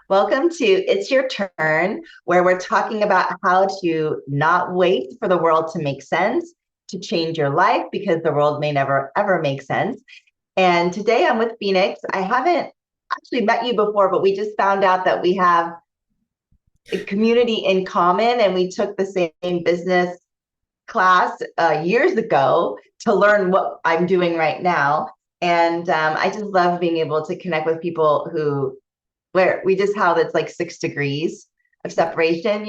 Welcome to It's Your Turn, where we're talking about how to not wait for the world to make sense, to change your life because the world may never ever make sense. And today I'm with Phoenix. I haven't actually met you before, but we just found out that we have a community in common and we took the same business class years ago to learn what I'm doing right now. And I just love being able to connect with people where we just have it's like 6 degrees of separation,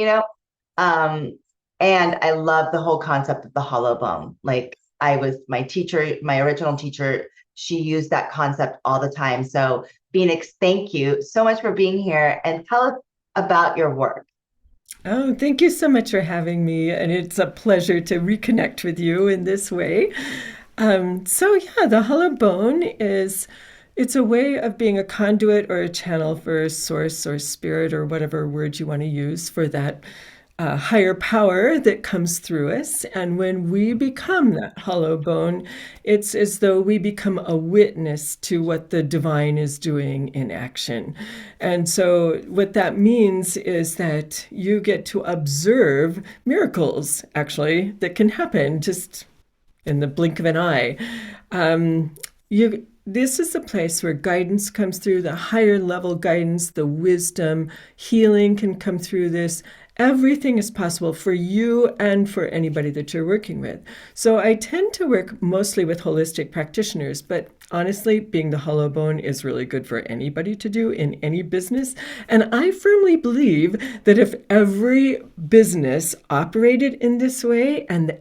Um, and I love the whole concept of the hollow bone. Like I was my teacher, my original teacher, she used that concept all the time. So Phoenix, thank you so much for being here and tell us about your work. Oh, thank you so much for having me. And it's a pleasure to reconnect with you in this way. The hollow bone it's a way of being a conduit or a channel for a source or spirit or whatever word you want to use for that higher power that comes through us. And when we become that hollow bone, it's as though we become a witness to what the divine is doing in action. And so, what that means is that you get to observe miracles, actually, that can happen just in the blink of an eye. This is a place where guidance comes through, the higher level guidance, the wisdom, healing can come through this. Everything is possible for you and for anybody that you're working with. So I tend to work mostly with holistic practitioners, but honestly, being the hollow bone is really good for anybody to do in any business. And I firmly believe that if every business operated in this way and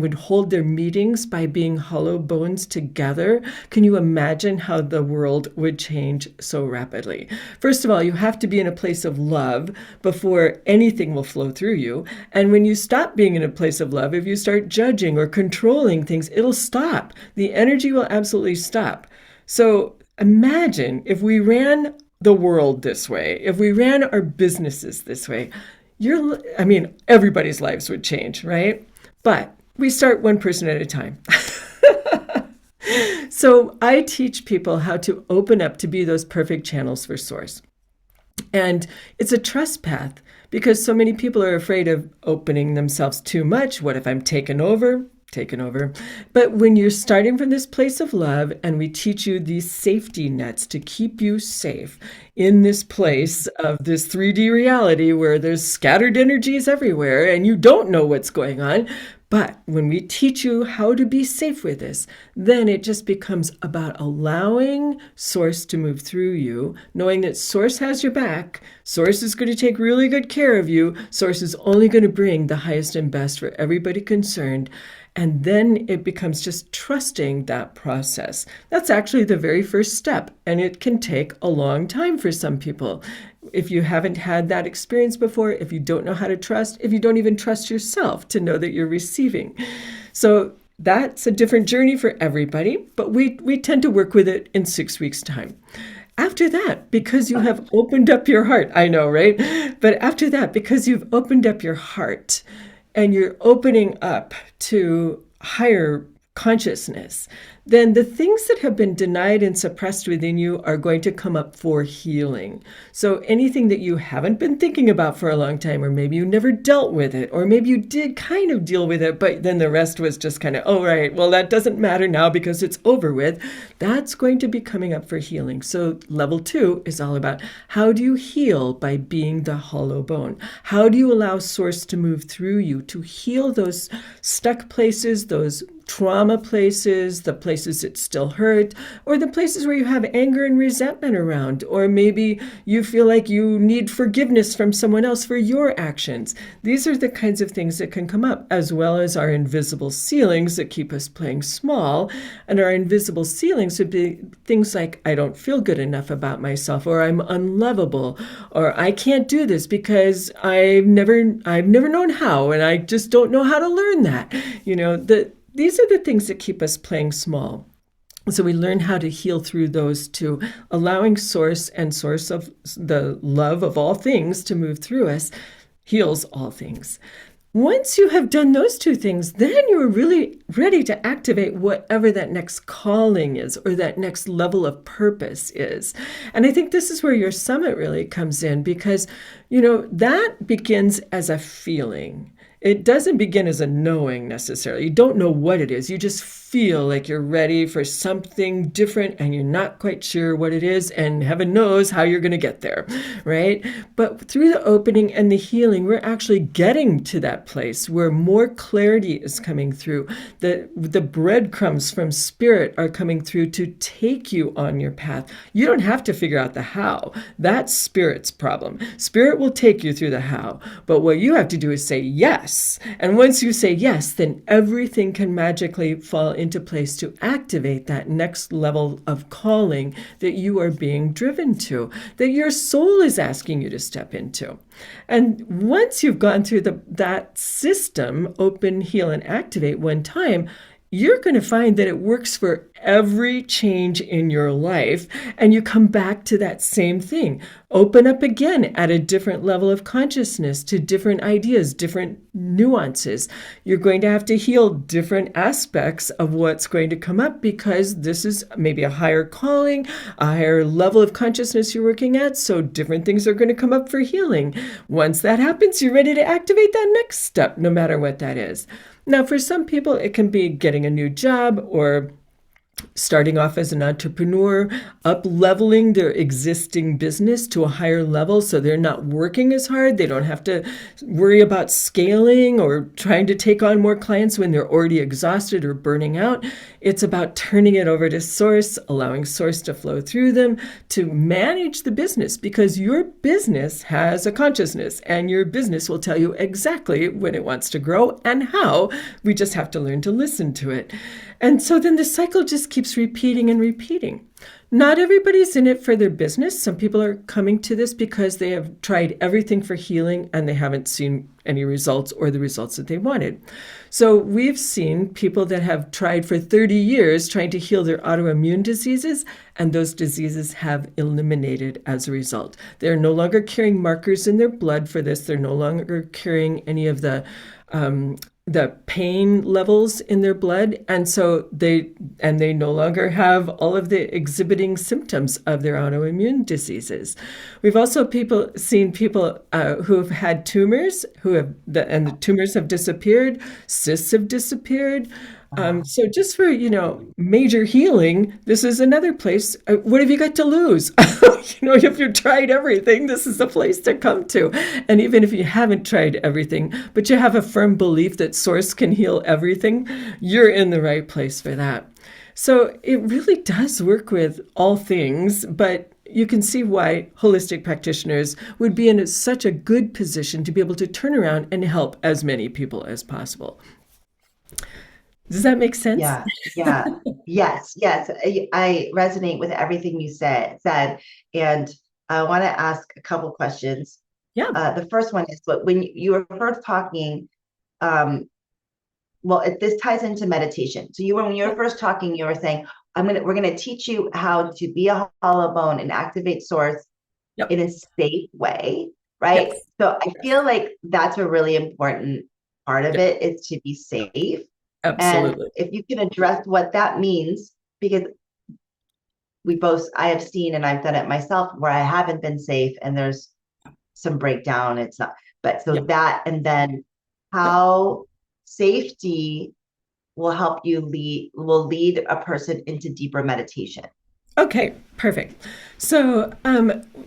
would hold their meetings by being hollow bones together, can you imagine how the world would change so rapidly? First of all, you have to be in a place of love before anything will flow through you. And when you stop being in a place of love, if you start judging or controlling things, it'll stop. The energy will absolutely stop. So imagine if we ran the world this way, if we ran our businesses this way, everybody's lives would change, right? But we start one person at a time. So I teach people how to open up to be those perfect channels for source. And it's a trust path because so many people are afraid of opening themselves too much. What if I'm taken over? Taken over. But when you're starting from this place of love and we teach you these safety nets to keep you safe in this place of this 3D reality where there's scattered energies everywhere and you don't know what's going on. But when we teach you how to be safe with this, then it just becomes about allowing Source to move through you, knowing that Source has your back. Source is going to take really good care of you. Source is only going to bring the highest and best for everybody concerned. And then it becomes just trusting that process. That's actually the very first step, and it can take a long time for some people. If you haven't had that experience before, if you don't know how to trust, if you don't even trust yourself to know that you're receiving. So that's a different journey for everybody, but we tend to work with it in 6 weeks' time. After that, because you have opened up your heart, I know, right? But after that, because you've opened up your heart, and you're opening up to higher consciousness, then the things that have been denied and suppressed within you are going to come up for healing. So anything that you haven't been thinking about for a long time, or maybe you never dealt with it, or maybe you did kind of deal with it, but then the rest was just kind of, oh, right, well, that doesn't matter now because it's over with. That's going to be coming up for healing. So level 2 is all about how do you heal by being the hollow bone? How do you allow Source to move through you to heal those stuck places, those trauma places, the places that still hurt, or the places where you have anger and resentment around, or maybe you feel like you need forgiveness from someone else for your actions. These are the kinds of things that can come up, as well as our invisible ceilings that keep us playing small. And our invisible ceilings would be things like, I don't feel good enough about myself, or I'm unlovable, or I can't do this because I've never known how, and I just don't know how to learn that. These are the things that keep us playing small. So we learn how to heal through those two, allowing Source and Source of the love of all things to move through us, heals all things. Once you have done those two things, then you're really ready to activate whatever that next calling is or that next level of purpose is. And I think this is where your summit really comes in because, that begins as a feeling. It doesn't begin as a knowing necessarily. You don't know what it is. You just feel like you're ready for something different and you're not quite sure what it is, and heaven knows how you're going to get there, right? But through the opening and the healing, we're actually getting to that place where more clarity is coming through. The breadcrumbs from spirit are coming through to take you on your path. You don't have to figure out the how. That's spirit's problem. Spirit will take you through the how. But what you have to do is say yes. And once you say yes, then everything can magically fall into place to activate that next level of calling that you are being driven to, that your soul is asking you to step into. And once you've gone through that system, open, heal, and activate one time, you're going to find that it works for every change in your life. And you come back to that same thing. Open up again at a different level of consciousness to different ideas, different nuances. You're going to have to heal different aspects of what's going to come up because this is maybe a higher calling, a higher level of consciousness you're working at. So different things are going to come up for healing. Once that happens, you're ready to activate that next step, no matter what that is. Now, for some people, it can be getting a new job or starting off as an entrepreneur, up-leveling their existing business to a higher level so they're not working as hard. They don't have to worry about scaling or trying to take on more clients when they're already exhausted or burning out. It's about turning it over to Source, allowing Source to flow through them to manage the business, because your business has a consciousness and your business will tell you exactly when it wants to grow and how. We just have to learn to listen to it. And so then the cycle just keeps repeating and repeating. Not everybody's in it for their business. Some people are coming to this because they have tried everything for healing and they haven't seen any results or the results that they wanted. So we've seen people that have tried for 30 years trying to heal their autoimmune diseases, and those diseases have eliminated as a result. They're no longer carrying markers in their blood for this. They're no longer carrying any of the pain levels in their blood, and so they no longer have all of the exhibiting symptoms of their autoimmune diseases. We've also seen people who have had tumors and the tumors have disappeared, cysts have disappeared. So just for, major healing, this is another place. What have you got to lose? If you've tried everything, this is the place to come to. And even if you haven't tried everything, but you have a firm belief that Source can heal everything, you're in the right place for that. So it really does work with all things, but you can see why holistic practitioners would be in such a good position to be able to turn around and help as many people as possible. Does that make sense? Yeah, yeah, yes, yes. I resonate with everything you said, and I want to ask a couple questions. Yeah. The first one is, but when you were first talking, this ties into meditation. So when you were first talking, you were saying, we're gonna teach you how to be a hollow bone and activate Source Yep. in a safe way, right? Yes. So I feel like that's a really important part of Yep. it, is to be safe. And Absolutely. if you can address what that means, because I have seen, and I've done it myself, where I haven't been safe and there's some breakdown. It's not, but so Yep. that, and then Yep. how safety will lead a person into deeper meditation. Okay, perfect. So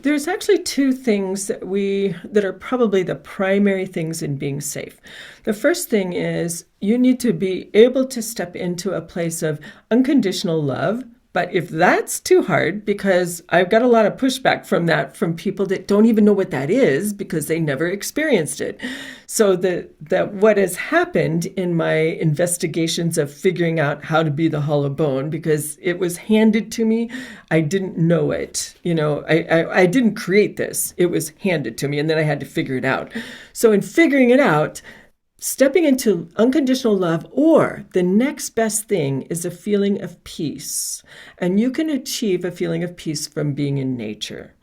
there's actually two things that are probably the primary things in being safe. The first thing is you need to be able to step into a place of unconditional love. But if that's too hard, because I've got a lot of pushback from people that don't even know what that is because they never experienced it. So that what has happened in my investigations of figuring out how to be the hollow bone, because it was handed to me, I didn't know it. I didn't create this. It was handed to me, and then I had to figure it out. So in figuring it out, stepping into unconditional love, or the next best thing, is a feeling of peace. And you can achieve a feeling of peace from being in nature.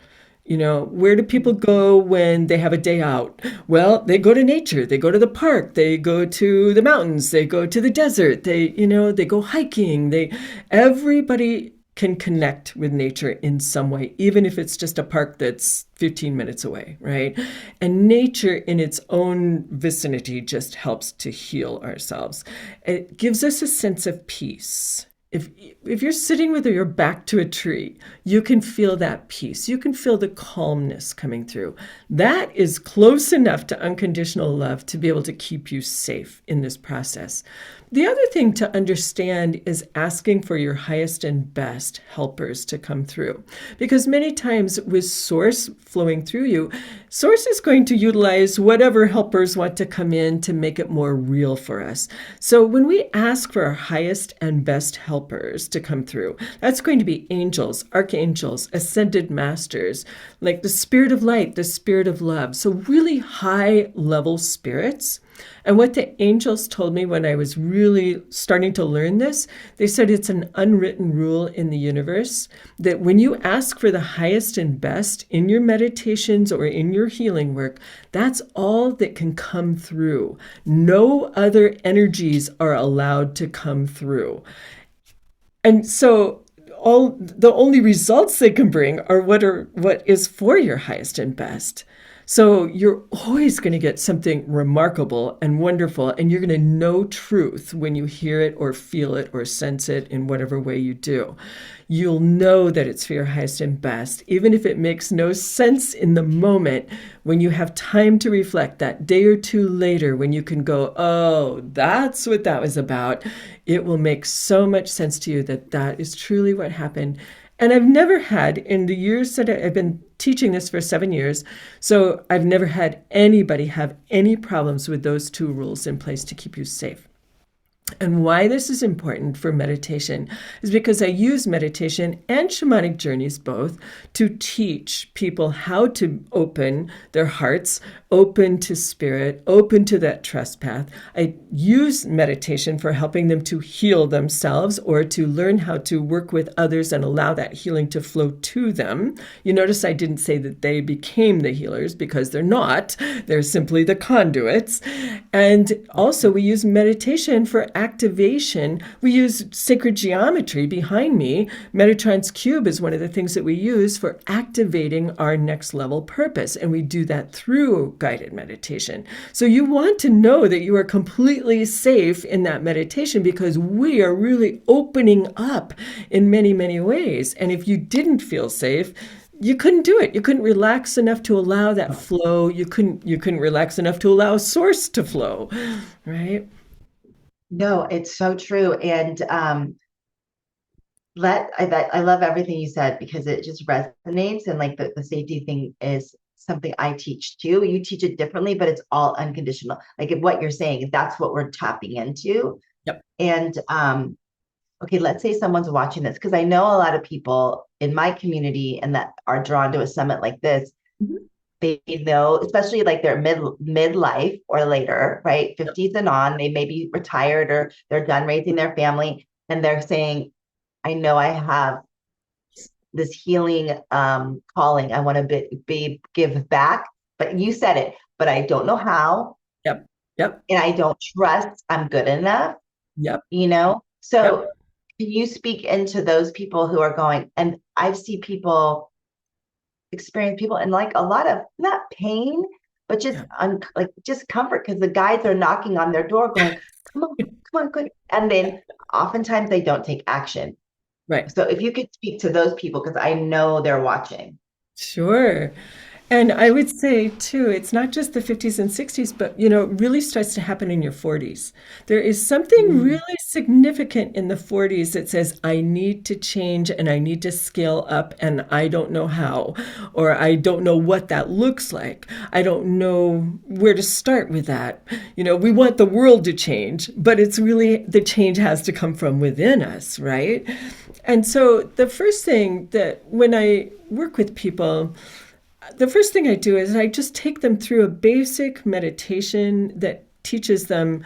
Where do people go when they have a day out? Well, they go to nature. They go to the park. They go to the mountains. They go to the desert. They go hiking. Everybody can connect with nature in some way, even if it's just a park that's 15 minutes away, right? And nature in its own vicinity just helps to heal ourselves. It gives us a sense of peace. If you're sitting with your back to a tree, you can feel that peace. You can feel the calmness coming through. That is close enough to unconditional love to be able to keep you safe in this process. The other thing to understand is asking for your highest and best helpers to come through. Because many times with Source flowing through you, Source is going to utilize whatever helpers want to come in to make it more real for us. So when we ask for our highest and best helpers to come through, that's going to be angels, archangels, ascended masters, like the spirit of light, the spirit of love. So really high level spirits. And what the angels told me when I was really starting to learn this, they said it's an unwritten rule in the universe that when you ask for the highest and best in your meditations or in your healing work, that's all that can come through. No other energies are allowed to come through. And so the only results they can bring are what is for your highest and best. So you're always going to get something remarkable and wonderful, and you're going to know truth when you hear it or feel it or sense it in whatever way you do. You'll know that it's for your highest and best, even if it makes no sense in the moment. When you have time to reflect that day or two later, when you can go, oh, that's what that was about, it will make so much sense to you that that is truly what happened. And I've never had, in the years that I've been teaching this for 7 years, so I've never had anybody have any problems with those two rules in place to keep you safe. And why this is important for meditation is because I use meditation and shamanic journeys both to teach people how to open their hearts, open to spirit, open to that trust path. I use meditation for helping them to heal themselves or to learn how to work with others and allow that healing to flow to them. You notice I didn't say that they became the healers because they're not. They're simply the conduits. And also we use meditation for activation. We use sacred geometry behind me. Metatron's cube is one of the things that we use for activating our next level purpose. And we do that through guided meditation. So you want to know that you are completely safe in that meditation because we are really opening up in many, many ways. And if you didn't feel safe, you couldn't do it. You couldn't relax enough to allow that flow. You couldn't relax enough to allow Source to flow, right? No, it's so true. And I love everything you said because it just resonates. And like the safety thing is something I teach too. You teach it differently, but it's all unconditional. Like what you're saying, that's what we're tapping into. Yep. And okay, let's say someone's watching this because I know a lot of people in my community and that are drawn to a summit like this. Mhm. They know, especially like they're midlife or later, right? Yep. 50s and on, they may be retired or they're done raising their family. And they're saying, I know I have this healing calling. I want to give back. But you said it, but I don't know how. Yep. Yep. And I don't trust I'm good enough, Yep. you know? Yep. So can you speak into those people who are going, and I see people experience people in like a lot of not pain, but just like just comfort because the guides are knocking on their door going, come on, good. And then oftentimes they don't take action. Right. So if you could speak to those people, because I know they're watching. Sure. And I would say too, it's not just the 50s and 60s, but it really starts to happen in your 40s. There is something Mm. really significant in the 40s that says, I need to change and I need to scale up and I don't know how, or I don't know what that looks like. I don't know where to start with that. We want the world to change, but it's really the change has to come from within us, right? And so the first thing that when I work with people, the first thing I do is I just take them through a basic meditation that teaches them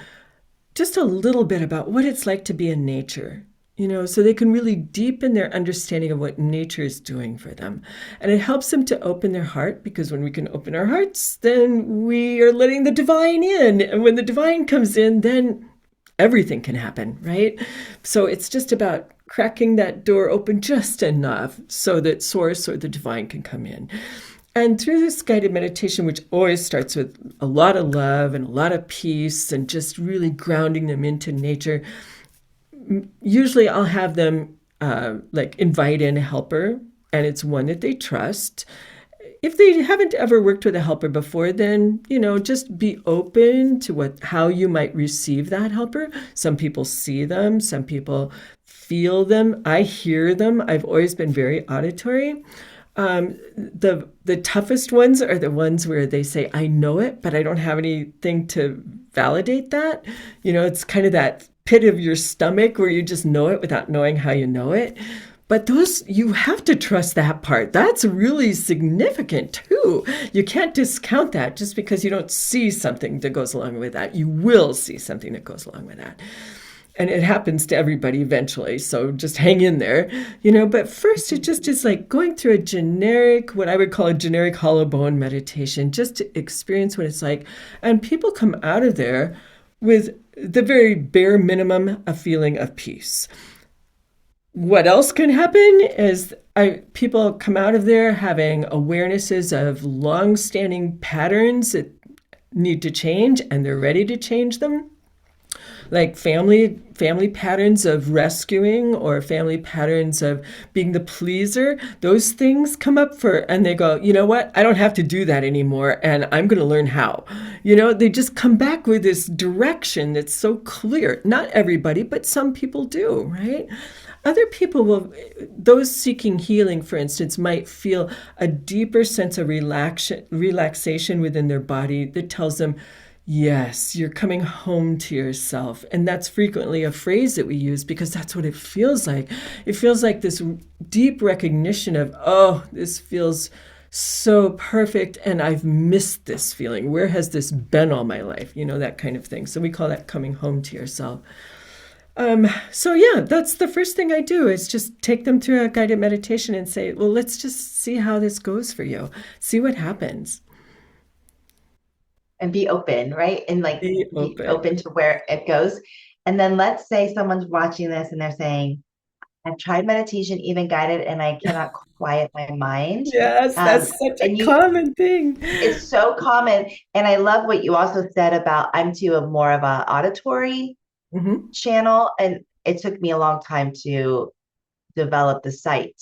just a little bit about what it's like to be in nature. so they can really deepen their understanding of what nature is doing for them. And it helps them to open their heart, because when we can open our hearts, then we are letting the divine in. And when the divine comes in, then everything can happen, right? So it's just about cracking that door open just enough so that source or the divine can come in. And through this guided meditation, which always starts with a lot of love and a lot of peace and just really grounding them into nature, usually I'll have them like invite in a helper, and it's one that they trust. If they haven't ever worked with a helper before, then, just be open to how you might receive that helper. Some people see them, some people feel them. I hear them. I've always been very auditory. The toughest ones are the ones where they say, I know it, but I don't have anything to validate that. It's kind of that pit of your stomach where you just know it without knowing how you know it. But you have to trust that part. That's really significant too. You can't discount that just because you don't see something that goes along with that. You will see something that goes along with that. And it happens to everybody eventually. So just hang in there, but first it just is like going through what I would call a generic hollow bone meditation, just to experience what it's like. And people come out of there with the very bare minimum, a feeling of peace. What else can happen is people come out of there having awarenesses of long-standing patterns that need to change, and they're ready to change them. Like family patterns of rescuing, or family patterns of being the pleaser. Those things come up and they go, you know what? I don't have to do that anymore, and I'm going to learn how. They just come back with this direction that's so clear. Not everybody, but some people do, right? Other people those seeking healing, for instance, might feel a deeper sense of relaxation within their body that tells them, yes, you're coming home to yourself. And that's frequently a phrase that we use because that's what it feels like. It feels like this deep recognition of, oh, this feels so perfect, and I've missed this feeling. Where has this been all my life? That kind of thing. So we call that coming home to yourself. So yeah, that's the first thing I do, is just take them through a guided meditation and say, well, let's just see how this goes for you. See what happens. And be open, right? And like Be be open. open to where it goes. And then let's say someone's watching this and they're saying, I've tried meditation, even guided, and I cannot quiet my mind. Yes, that's such a And common thing. it's so common. And I love what you also said about I'm too of more of a auditory Hmm. channel. And it took me a long time to develop the sight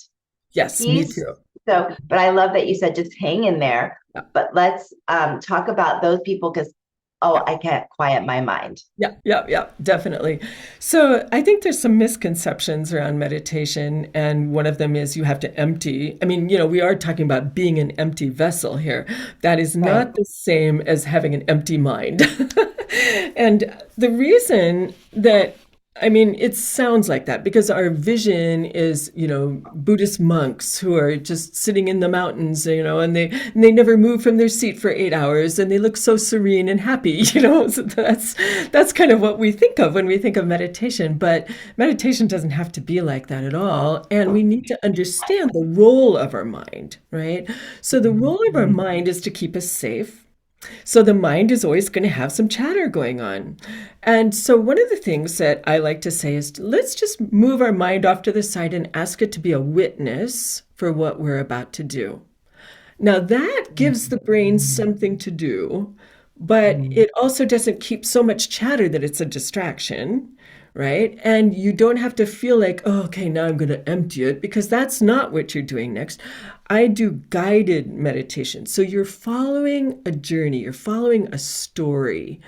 Yes, me piece. too. So, but I love that you said just hang in there. Yeah, But let's talk about those people because, oh, yeah. I can't quiet my mind. Yeah, yeah, yeah, definitely. So I think there's some misconceptions around meditation, and one of them is you have to empty. I mean, we are talking about being an empty vessel here. That is Right. not the same as having an empty mind. And the reason that I mean, it sounds like that because our vision is, Buddhist monks who are just sitting in the mountains, and they never move from their seat for 8 hours, and they look so serene and happy, So that's kind of what we think of when we think of meditation. But meditation doesn't have to be like that at all, and we need to understand the role of our mind, right? So the role of our mind is to keep us safe. So the mind is always going to have some chatter going on. And so one of the things that I like to say is let's just move our mind off to the side and ask it to be a witness for what we're about to do. Now that gives the brain something to do, but it also doesn't keep so much chatter that it's a distraction, right? And you don't have to feel like, oh, okay, now I'm going to empty it, because that's not what you're doing next. I do guided meditation. So you're following a journey, you're following a story.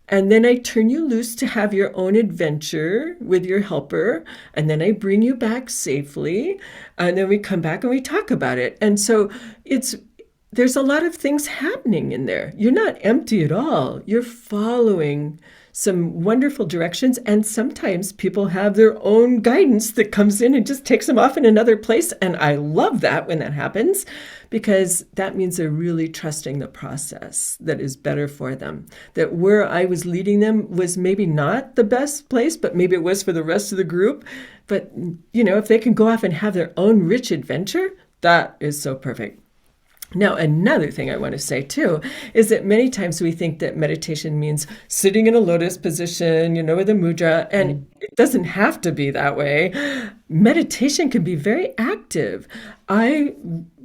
And then I turn you loose to have your own adventure with your helper. And then I bring you back safely. And then we come back and we talk about it. And so there's a lot of things happening in there. You're not empty at all. You're following some wonderful directions. And sometimes people have their own guidance that comes in and just takes them off in another place. And I love that when that happens, because that means they're really trusting the process that is better for them. That where I was leading them was maybe not the best place, but maybe it was for the rest of the group. But, if they can go off and have their own rich adventure, that is so perfect. Now, another thing I want to say too is that many times we think that meditation means sitting in a lotus position, with a mudra, and it doesn't have to be that way. Meditation can be very active.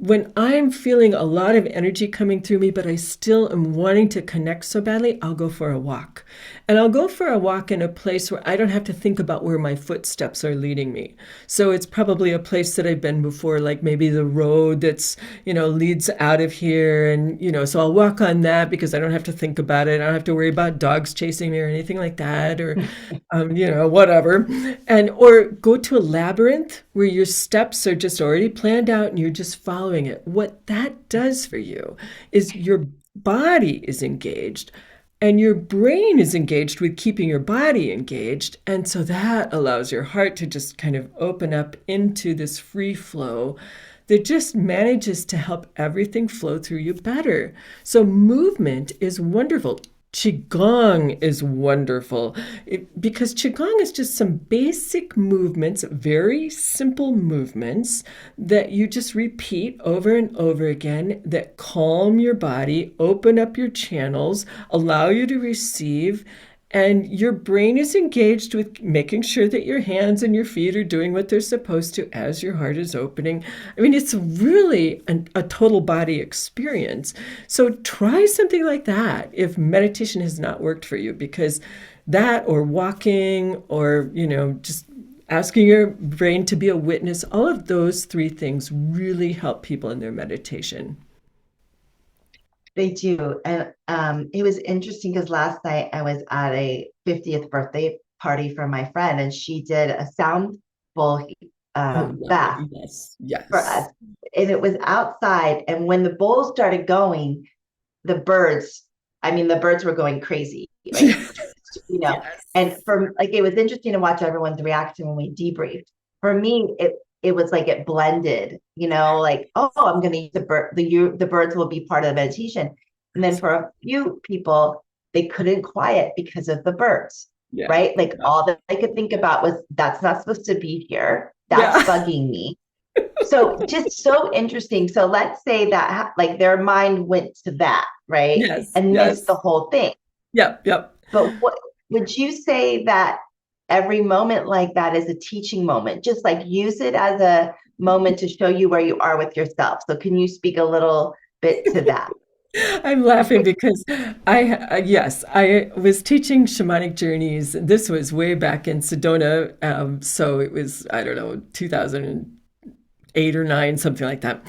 When I'm feeling a lot of energy coming through me, but I still am wanting to connect so badly, I'll go for a walk. And I'll go for a walk in a place where I don't have to think about where my footsteps are leading me. So it's probably a place that I've been before, like maybe the road that's, leads out of here. And, so I'll walk on that because I don't have to think about it. I don't have to worry about dogs chasing me or anything like that, or, whatever. Or go to a labyrinth where your steps are just already planned out and you're just following it. What that does for you is your body is engaged and your brain is engaged with keeping your body engaged. And so that allows your heart to just kind of open up into this free flow that just manages to help everything flow through you better. So movement is wonderful. Qigong is wonderful because Qigong is just some basic movements, very simple movements that you just repeat over and over again that calm your body, open up your channels, allow you to receive, and your brain is engaged with making sure that your hands and your feet are doing what they're supposed to as your heart is opening. I mean, it's really a total body experience. So try something like that if meditation has not worked for you, because that, or walking, or, just asking your brain to be a witness, all of those three things really help people in their meditation. They do. And it was interesting because last night I was at a 50th birthday party for my friend, and she did a sound bowl Oh, bath lovely. Yes, for us. yes. And it was outside. And when the bowl started going, the birds, I mean, the birds were going crazy, right? And Yes. for like, it was interesting to watch everyone's reaction when we debriefed. For me, it was like it blended, like, oh, I'm going to use the birds will be part of the meditation. And then for a few people, they couldn't quiet because of the birds, Yeah. right? Like Yeah. all that I could think about was that's not supposed to be here. That's Yeah. bugging me. So just so interesting. So let's say that like their mind went to that, right? Yes. And missed the Yes. whole thing. Yep. Yep. But what would you say that every moment like that is a teaching moment? Just like use it as a moment to show you where you are with yourself. So can you speak a little bit to that? I'm laughing because yes, I was teaching shamanic journeys. This was way back in Sedona. So it was, I don't know, 2008 or nine, something like that.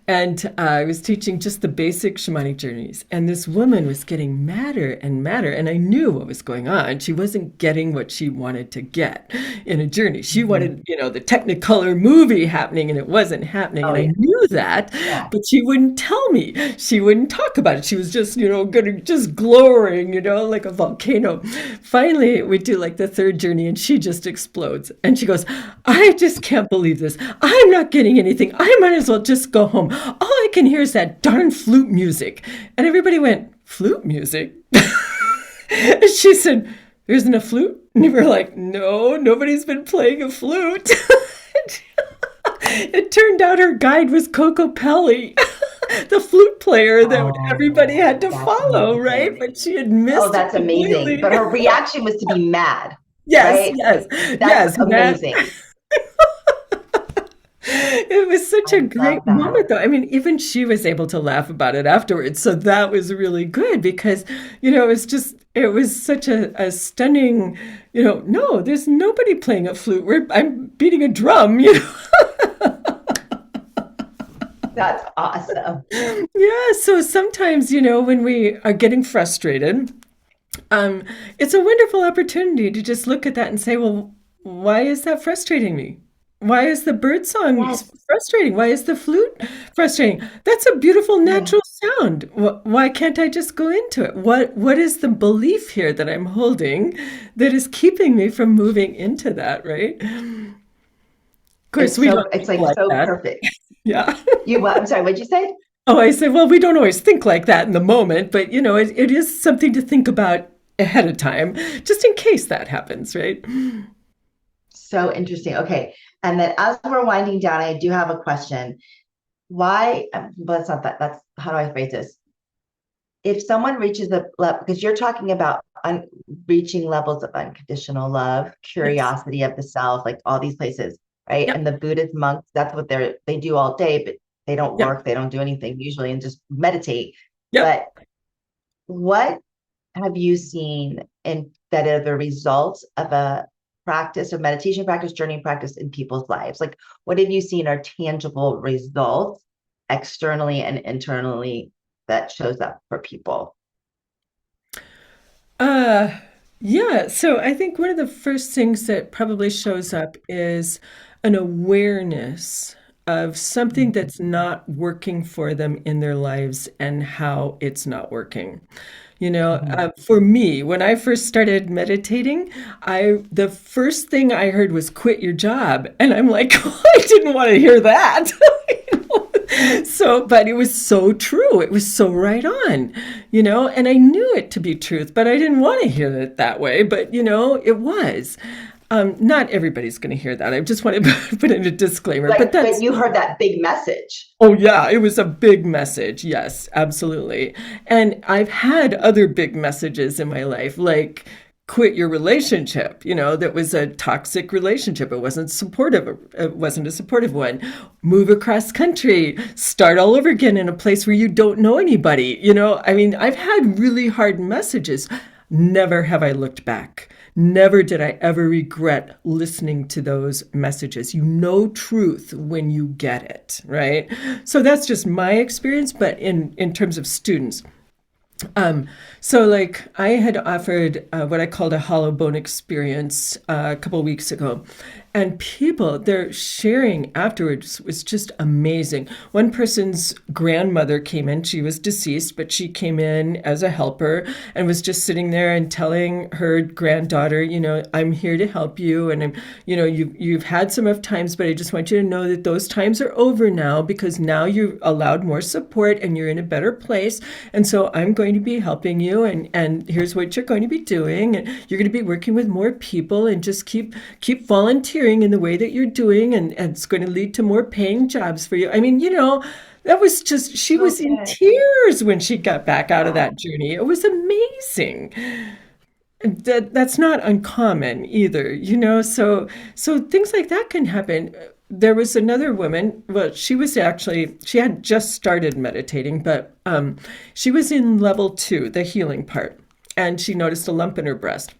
And I was teaching just the basic shamanic journeys. And this woman was getting madder and madder. And I knew what was going on. She wasn't getting what she wanted to get in a journey. She Mhm. wanted, the Technicolor movie happening, and it wasn't happening. Oh And I yeah. knew that, Yeah. but she wouldn't tell me. She wouldn't talk about it. She was just, just glowering, like a volcano. Finally, we do like the third journey, and she just explodes. And she goes, I just can't believe this. I'm not getting anything. I might as well just go home. All I can hear is that darn flute music. And everybody went, flute music? And she said, there isn't a flute? And we were like, no, nobody's been playing a flute. It turned out her guide was Coco Pelli, the flute player that everybody Oh, had to that's follow, right? amazing. But she had Oh, missed it that's amazing. completely. But her reaction was to be mad, Yes, right? yes, That's yes, Matt. amazing. It was such I a great love that. moment, though. I mean, even she was able to laugh about it afterwards. So that was really good because, it was such a stunning, no, there's nobody playing a flute. I'm beating a drum, That's awesome. Yeah. So sometimes, when we are getting frustrated, um, it's a wonderful opportunity to just look at that and say, well, why is that frustrating me? Why is the bird song Yes. frustrating? Why is the flute frustrating? That's a beautiful Yeah. natural around? Why can't I just go into it? What is the belief here that I'm holding that is keeping me from moving into that, right? Of course, we don't It's think like like so that. perfect. Yeah. You what? I'm sorry, what'd you say? Oh, I say, well, we don't always think like that in the moment, but it is something to think about ahead of time, just in case that happens, right? So interesting. Okay. And then as we're winding down, I do have a question. Why, but that's not that, that's how do I phrase this? If someone reaches a level, because you're talking about reaching levels of unconditional love, Yes. curiosity of the self, like all these places, right? And Yep. the Buddhist monks, that's what they do all day, but they don't Yep. work, they don't do anything usually, and just meditate. Yep. But what have you seen in that are the results of a practice or meditation practice, journey practice in people's lives? Like, what have you seen are tangible results externally and internally that shows up for people? Uh, yeah. So I think one of the first things that probably shows up is an awareness of something that's not working for them in their lives and how it's not working. Mhm. For me, when I first started meditating, the first thing I heard was quit your job, and I'm like, I didn't want to hear that. So, but it was so true. It was so right on, and I knew it to be truth, but I didn't want to hear it that way. But, it was. Not everybody's going to hear that. I just want to put in a disclaimer, but But that's, you heard that big message. oh, yeah, it was a big message. Yes, absolutely. And I've had other big messages in my life, like quit your relationship, that was a toxic relationship. It wasn't supportive. It wasn't a supportive one. Move across country, start all over again in a place where you don't know anybody. I mean, I've had really hard messages. Never have I looked back. Never did I ever regret listening to those messages. You know truth when you get it, right? So that's just my experience, but in terms of students, so like I had offered what I called a hollow bone experience a couple of weeks ago, and people they're sharing afterwards was just amazing. One person's grandmother came in; she was deceased, but she came in as a helper and was just sitting there and telling her granddaughter, I'm here to help you, and you've had some rough times, but I just want you to know that those times are over now because now you're allowed more support and you're in a better place, and so I'm going to be helping you, and here's what you're going to be doing, and you're going to be working with more people, and just keep volunteering in the way that you're doing, and it's going to lead to more paying jobs for you. I mean, that was just, she was in Okay. tears when she got back out of Wow. that journey. It was amazing. That's not uncommon either, so things like that can happen. There was another woman, well, she had just started meditating, but she was in level 2, the healing part, and she noticed a lump in her breast.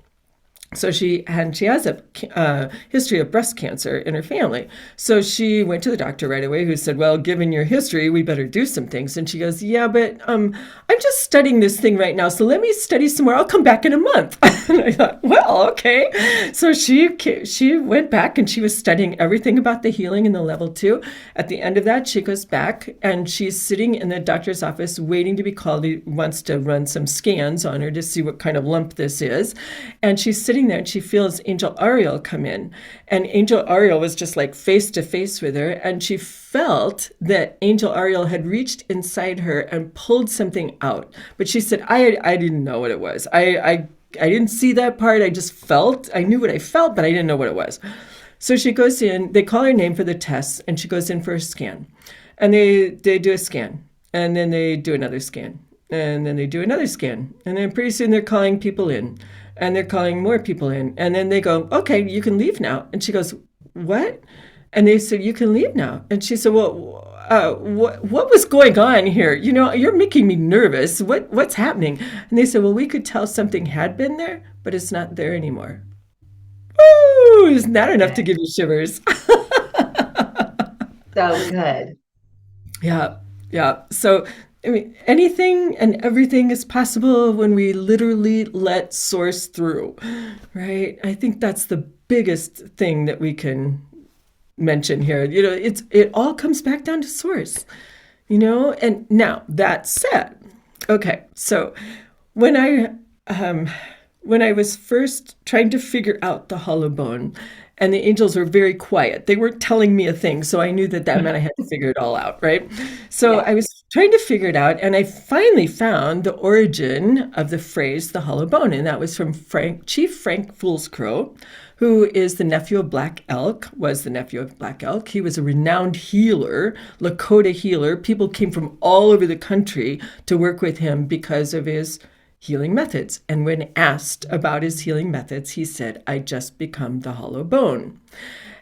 So she has a history of breast cancer in her family. So she went to the doctor right away, who said, "Well, given your history, we better do some things." And she goes, "Yeah, but I'm just studying this thing right now. So let me study some more. I'll come back in a month." And I thought, well, okay. So she went back and she was studying everything about the healing in the level 2. At the end of that, she goes back and she's sitting in the doctor's office waiting to be called. He wants to run some scans on her to see what kind of lump this is. And she's sitting there and she feels Angel Ariel come in. And Angel Ariel was just like face to face with her. And she felt that Angel Ariel had reached inside her and pulled something out. But she said, I didn't know what it was. I didn't see that part. I just felt, I knew what I felt, but I didn't know what it was. So she goes in, they call her name for the tests, and she goes in for a scan. And they do a scan, and then they do another scan, and then they do another scan. And then pretty soon they're calling people in, and they're calling more people in. And then they go, okay, you can leave now. And she goes, what? And they said, you can leave now. And she said, well, what was going on here? You're making me nervous. What's happening? And they said, well, we could tell something had been there, but it's not there anymore. Ooh, isn't that enough to Okay. give you shivers? So good. Yeah, yeah. So, I mean, anything and everything is possible when we literally let source through, right? I think that's the biggest thing that we can mention here. It all comes back down to source. And now that said, okay, so when I um, when I was first trying to figure out the hollow bone, and the angels were very quiet. They weren't telling me a thing, so I knew that that meant I had to figure it all out, right? So Yeah. I was trying to figure it out, and I finally found the origin of the phrase "the hollow bone," and that was from Chief Frank Foolscrow, who is the nephew of Black Elk, was the nephew of Black Elk. He was a renowned healer, Lakota healer. People came from all over the country to work with him because of his healing methods. And when asked about his healing methods, he said, I just become the hollow bone.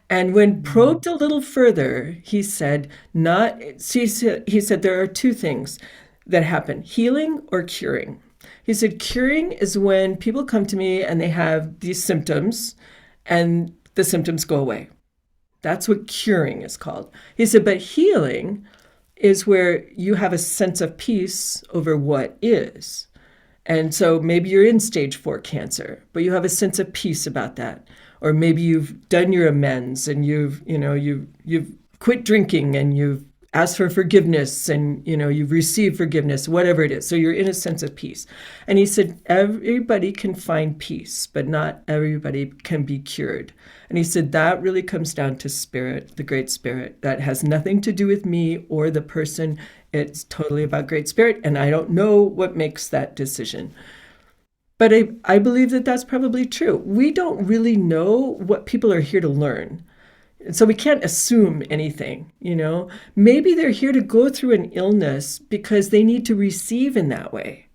And when probed a little further, he said, not, he said, there are two things that happen, healing or curing. He said, curing is when people come to me and they have these symptoms and the symptoms go away. That's what curing is called. He said, but healing is where you have a sense of peace over what is. And so maybe you're in stage 4 cancer, but you have a sense of peace about that. Or maybe you've done your amends and you've quit drinking and you've asked for forgiveness and you've received forgiveness, whatever it is. So you're in a sense of peace. And he said everybody can find peace, but not everybody can be cured. And he said that really comes down to spirit, the great spirit. That has nothing to do with me or the person. It's totally about great spirit, and I don't know what makes that decision. But I believe that that's probably true. We don't really know what people are here to learn. And so we can't assume anything. Maybe they're here to go through an illness because they need to receive in that way.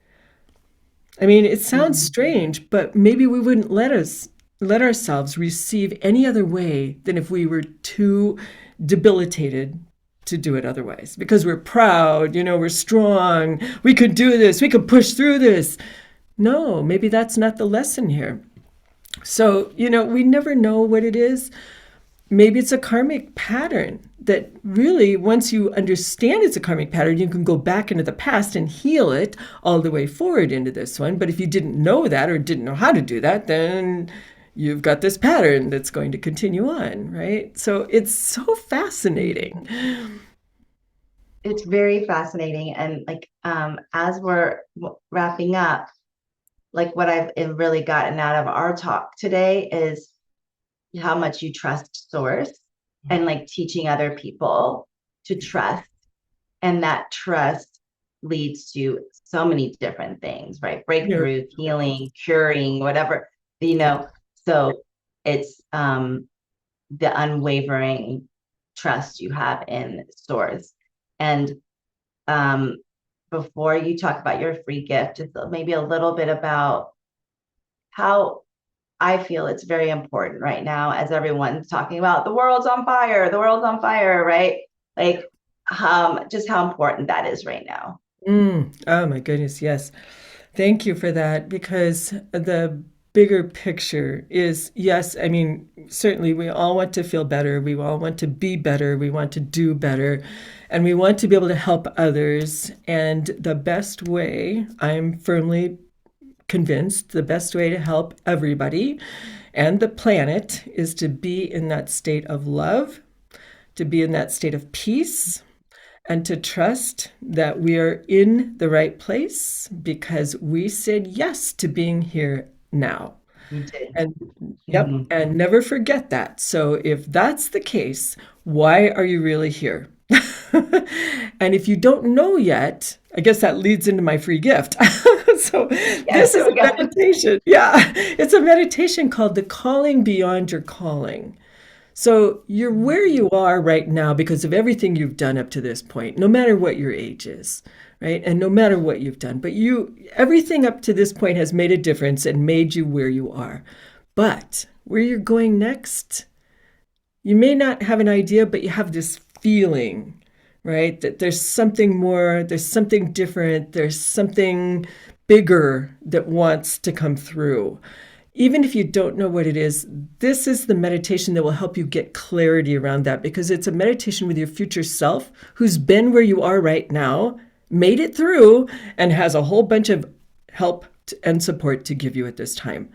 I mean, it sounds Mhm. strange, but maybe we wouldn't let ourselves receive any other way than if we were too debilitated to do it otherwise, because we're proud, we're strong, we could do this, we could push through this. No, maybe that's not the lesson here. So, we never know what it is. Maybe it's a karmic pattern that really, once you understand it's a karmic pattern, you can go back into the past and heal it all the way forward into this one. But if you didn't know that or didn't know how to do that, then you've got this pattern that's going to continue on, right? So it's so fascinating. It's very fascinating. And like, as we're wrapping up, like what I've really gotten out of our talk today is how much you trust source and like teaching other people to trust. And that trust leads to so many different things, right? Yeah. Breakthrough, healing, curing, whatever, you Yeah. know. So it's the unwavering trust you have in source. And um, before you talk about your free gift, just maybe a little bit about how I feel it's very important right now as everyone's talking about the world's on fire, right? Like just how important that is right now. Oh my goodness, yes. Thank you for that, because the bigger picture is, yes, I mean, certainly we all want to feel better, we all want to be better, we want to do better, and we want to be able to help others. And the best way, I'm firmly convinced, the best way to help everybody and the planet is to be in that state of love, to be in that state of peace, and to trust that we are in the right place because we said yes to being here now. You did. And yep, Mhm. and never forget that. So if that's the case, why are you really here? And if you don't know yet, I guess that leads into my free gift. So Yes, this is there we a go. meditation. Yeah, it's a meditation called The Calling Beyond Your Calling. So you're where you are right now because of everything you've done up to this point, no matter what your age is, right? And no matter what you've done. But everything up to this point has made a difference and made you where you are. But where you're going next, you may not have an idea, but you have this feeling, right? That there's something more, there's something different, there's something bigger that wants to come through. Even if you don't know what it is, this is the meditation that will help you get clarity around that, because it's a meditation with your future self who's been where you are right now, made it through, and has a whole bunch of help and support to give you at this time.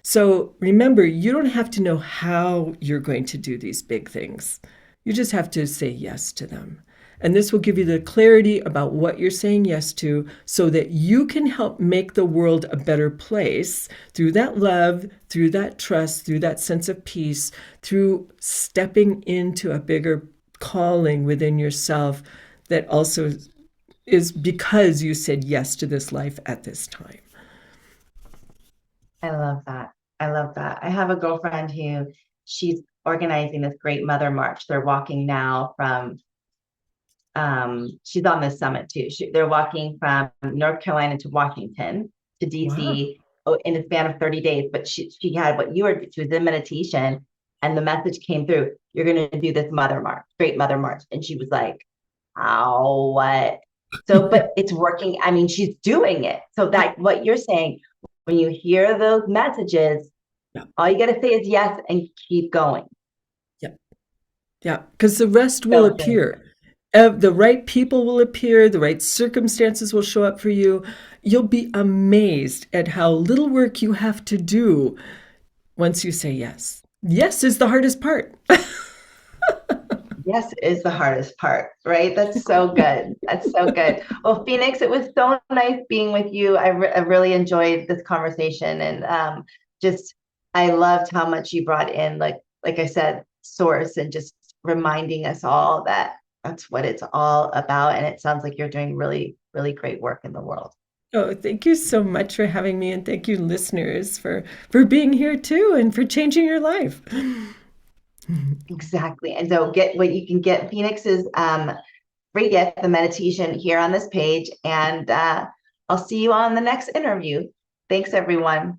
So remember, you don't have to know how you're going to do these big things. You just have to say yes to them. And this will give you the clarity about what you're saying yes to so that you can help make the world a better place through that love, through that trust, through that sense of peace, through stepping into a bigger calling within yourself that also is because you said yes to this life at this time. I love that. I love that. I have a girlfriend who she's organizing this great mother march. They're walking now from she's on this summit too. They're walking from North Carolina to Washington to Wow. DC in a span of 30 days. But she had what you were, she was in meditation and the message came through, you're going to do this mother march, great mother march. And she was like, how, what? So, but it's working. I mean, she's doing it. So Yep. that what you're saying, when you hear those messages, Yep. all you got to say is yes and keep going. Yep. Yeah. Because the rest will So good. appear. The right people will appear, the right circumstances will show up for you. You'll be amazed at how little work you have to do once you say yes. Yes is the hardest part. Yes is the hardest part, right? That's so good. That's so good. Well, Phoenix, it was so nice being with you. I really enjoyed this conversation, and just I loved how much you brought in, like I said, source, and just reminding us all that that's what it's all about. And it sounds like you're doing really, really great work in the world. Oh, thank you so much for having me, and thank you, listeners, for being here too and for changing your life. Exactly. And so get what you can get Phoenix's free gift, the meditation here on this page. And I'll see you on the next interview. Thanks, everyone.